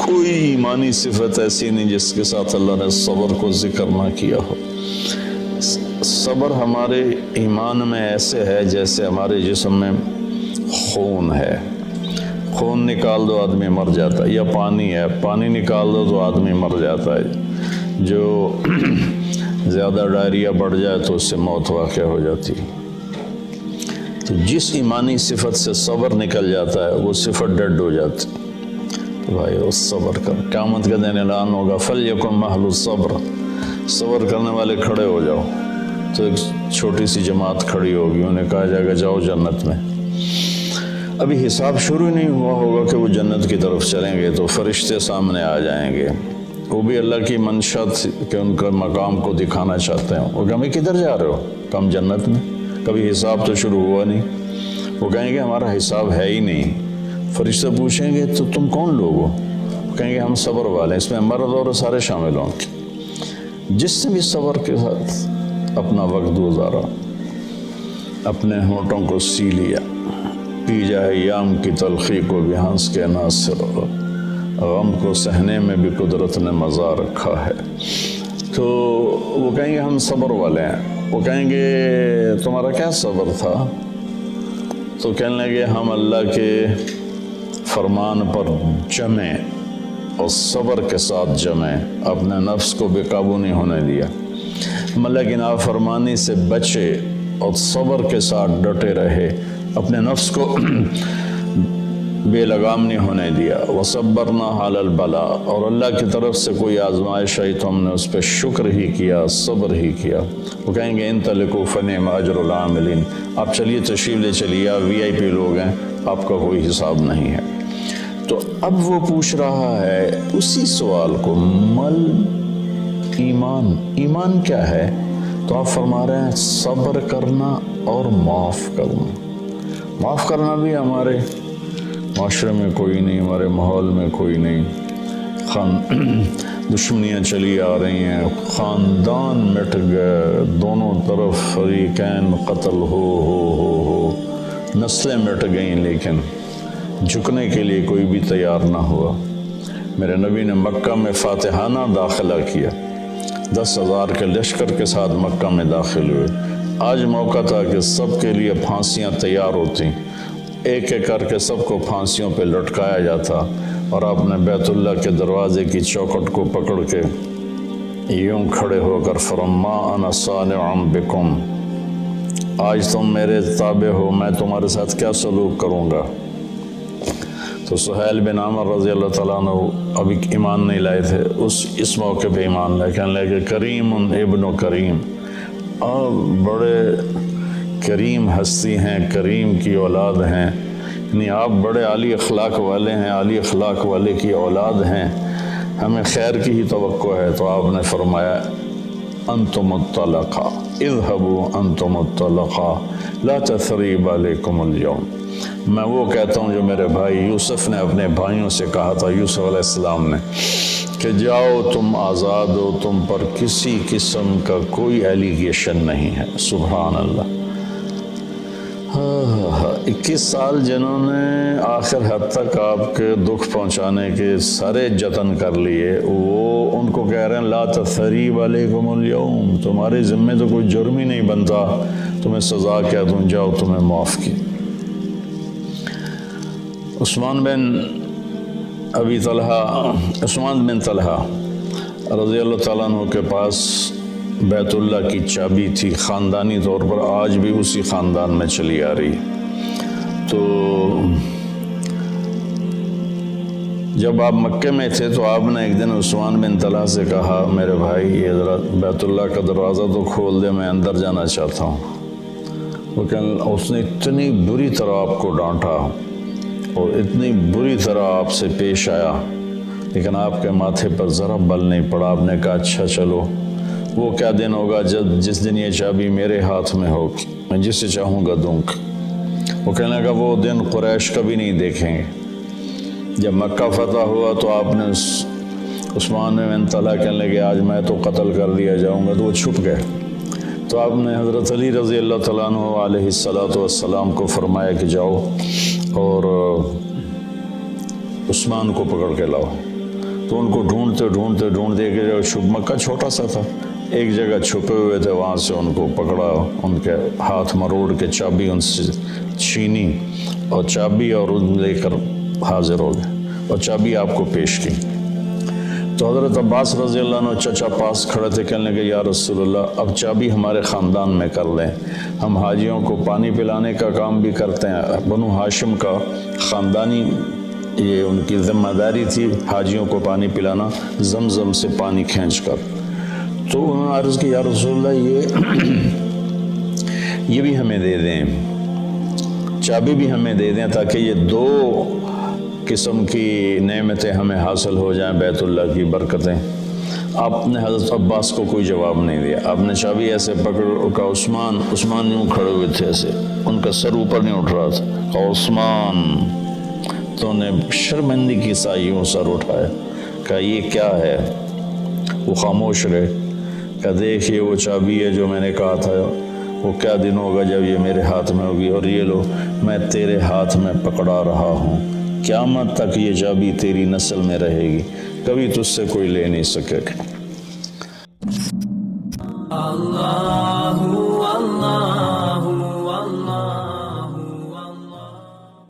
کوئی ایمانی صفت ایسی نہیں جس کے ساتھ اللہ نے صبر کو ذکر نہ کیا ہو۔ صبر ہمارے ایمان میں ایسے ہے جیسے ہمارے جسم میں خون ہے، خون نکال دو آدمی مر جاتا ہے، یا پانی ہے، پانی نکال دو تو آدمی مر جاتا ہے، جو زیادہ ڈائریا بڑھ جائے تو اس سے موت واقع ہو جاتی ہے۔ تو جس ایمانی صفت سے صبر نکل جاتا ہے وہ صفت ڈیڈ ہو جاتی ہے۔ تو بھائی اس صبر کر، قیامت کے دن اعلان ہوگا فَلْيَكُنْ مَحْلُ الصَّبْرِ، صبر کرنے والے کھڑے ہو جاؤ۔ تو ایک چھوٹی سی جماعت کھڑی ہوگی، انہیں کہا جائے گا جاؤ جنت میں۔ ابھی حساب شروع نہیں ہوا ہوگا کہ وہ جنت کی طرف چلیں گے، تو فرشتے سامنے آ جائیں گے، وہ بھی اللہ کی منشا کہ ان کا مقام کو دکھانا چاہتے ہیں۔ وہ کہیں کدھر جا رہے ہو؟ کم جنت میں، کبھی حساب تو شروع ہوا نہیں۔ وہ کہیں گے ہمارا حساب ہے ہی نہیں۔ فرشتے پوچھیں گے تو تم کون لوگ ہو؟ کہیں گے ہم صبر والے ہیں، اس میں مرد اور سارے شامل ہوں گے۔ جس نے بھی صبر کے ساتھ اپنا وقت گزارا، اپنے ہونٹوں کو سی لیا، پی جائے یام کی تلخی کو بھی ہنس کے ناصر، غم کو سہنے میں بھی قدرت نے مزہ رکھا ہے، تو وہ کہیں گے ہم صبر والے ہیں۔ وہ کہیں گے تمہارا کیا صبر تھا؟ تو کہنے لگے ہم اللہ کے فرمان پر جمیں اور صبر کے ساتھ جمیں، اپنے نفس کو بے قابو نہیں ہونے دیا، اللہ کی نافرمانی سے بچے اور صبر کے ساتھ ڈٹے رہے، اپنے نفس کو بے لگام نہیں ہونے دیا۔ وَصَبَّرْنَا عَلَى الْبَلَاءِ، اور اللہ کی طرف سے کوئی آزمائش آئی تو ہم نے اس پہ شکر ہی کیا، صبر ہی کیا۔ وہ کہیں گے انطلقوا فَنِعْمَ أَجْرُ الْعَامِلِينَ، آپ چلیے تشریف لے چلیے، آپ VIP لوگ ہیں، آپ کا کوئی حساب نہیں ہے۔ تو اب وہ پوچھ رہا ہے اسی سوال کو، مل ایمان، ایمان کیا ہے؟ تو آپ فرما رہے ہیں صبر کرنا اور معاف کرنا۔ معاف کرنا بھی ہمارے معاشرے میں کوئی نہیں، ہمارے ماحول میں کوئی نہیں، دشمنیاں چلی آ رہی ہیں، خاندان مٹ گئے، دونوں طرف فریقین قتل ہو، نسلیں مٹ گئیں، لیکن جھکنے کے لیے کوئی بھی تیار نہ ہوا۔ میرے نبی نے مکہ میں فاتحانہ داخلہ کیا، 10,000 کے لشکر کے ساتھ مکہ میں داخل ہوئے۔ آج موقع تھا کہ سب کے لیے پھانسیاں تیار ہوتی، ایک ایک کر کے سب کو پھانسیوں پہ لٹکایا جاتا، اور آپ نے بیت اللہ کے دروازے کی چوکھٹ کو پکڑ کے یوں کھڑے ہو کر فرما انا صانع بکم، آج تم میرے تابع ہو، میں تمہارے ساتھ کیا سلوک کروں گا۔ تو سہیل بن عامر رضی اللہ تعالیٰ عنہ ابھی ایمان نہیں لائے تھے، اس موقع پہ ایمان لائے، کہنے لگے کریم ابن کریم، آپ بڑے کریم ہستی ہیں، کریم کی اولاد ہیں، یعنی آپ بڑے عالی اخلاق والے ہیں، عالی اخلاق والے کی اولاد ہیں، ہمیں خیر کی ہی توقع ہے۔ تو آپ نے فرمایا انتم الطلقاء اذهبوا انتم الطلقاء لا تثریب علیکم اليوم، میں وہ کہتا ہوں جو میرے بھائی یوسف نے اپنے بھائیوں سے کہا تھا، یوسف علیہ السلام نے، کہ جاؤ تم آزاد ہو، تم پر کسی قسم کا کوئی ایلیگیشن نہیں ہے۔ سبحان اللہ۔ 21 سال جنہوں نے آخر حد تک آپ کے دکھ پہنچانے کے سارے جتن کر لیے، وہ ان کو کہہ رہے ہیں لا تثریب علیکم اليوم، تمہارے ذمے تو کوئی جرم ہی نہیں بنتا، تمہیں سزا کیا دوں، جاؤ تمہیں معاف کی۔ عثمان بن طلحہ رضی اللہ تعالیٰ عنہ کے پاس بیت اللہ کی چابی تھی، خاندانی طور پر آج بھی اسی خاندان میں چلی آ رہی۔ تو جب آپ مکے میں تھے تو آپ نے ایک دن عثمان بن طلحہ سے کہا میرے بھائی یہ ذرا بیت اللہ کا دروازہ تو کھول دے، میں اندر جانا چاہتا ہوں۔ لیکن اس نے اتنی بری طرح آپ کو ڈانٹا اور اتنی بری طرح آپ سے پیش آیا، لیکن آپ کے ماتھے پر ذرا بل نہیں پڑا۔ آپ نے کہا اچھا چلو، وہ کیا دن ہوگا جس دن یہ چابی میرے ہاتھ میں ہوگی، میں جسے چاہوں گا دوں گا۔ وہ کہنے لگا وہ دن قریش کبھی نہیں دیکھیں گے۔ جب مکہ فتح ہوا تو آپ نے عثمان بن طلحہ کہنے لگے آج میں تو قتل کر دیا جاؤں گا، تو وہ چھپ گئے۔ تو آپ نے حضرت علی رضی اللہ تعالیٰ عنہ علیہ السلام کو فرمایا کہ جاؤ اور عثمان کو پکڑ کے لاؤ۔ تو ان کو ڈھونڈتے ڈھونڈتے ڈھونڈتے ایک جگہ مکہ چھوٹا سا تھا، ایک جگہ چھپے ہوئے تھے، وہاں سے ان کو پکڑا، ان کے ہاتھ مروڑ کے چابی ان سے چھینی اور چابی اور ان لے کر حاضر ہو گئے اور چابی آپ کو پیش کی۔ تو حضرت عباس رضی اللہ عنہ چچا پاس کھڑے تھے، کہنے لگے یا رسول اللہ اب چابی ہمارے خاندان میں کر لیں، ہم حاجیوں کو پانی پلانے کا کام بھی کرتے ہیں، بنو ہاشم کا خاندانی یہ ان کی ذمہ داری تھی حاجیوں کو پانی پلانا، زمزم سے پانی کھینچ کر۔ تو انہوں نے عرض کی یا رسول اللہ یہ بھی ہمیں دے دیں، چابی بھی ہمیں دے دیں تاکہ یہ دو قسم کی نعمتیں ہمیں حاصل ہو جائیں، بیت اللہ کی برکتیں۔ آپ نے حضرت عباس کو کوئی جواب نہیں دیا، آپ نے چابی ایسے پکڑ کا عثمان یوں کھڑے ہوئے تھے، ایسے ان کا سر اوپر نہیں اٹھ رہا تھا، کہا عثمان، تو نے شرمندگی سا یوں سر اٹھایا، کہا یہ کیا ہے؟ وہ خاموش رہے، کہا دیکھیے وہ چابی ہے جو میں نے کہا تھا، وہ کیا دن ہوگا جب یہ میرے ہاتھ میں ہوگی، اور یہ لو میں تیرے ہاتھ میں پکڑا رہا ہوں، قیامت تک یہ چابی تیری نسل میں رہے گی، کبھی تجھ سے کوئی لے نہیں سکے گا۔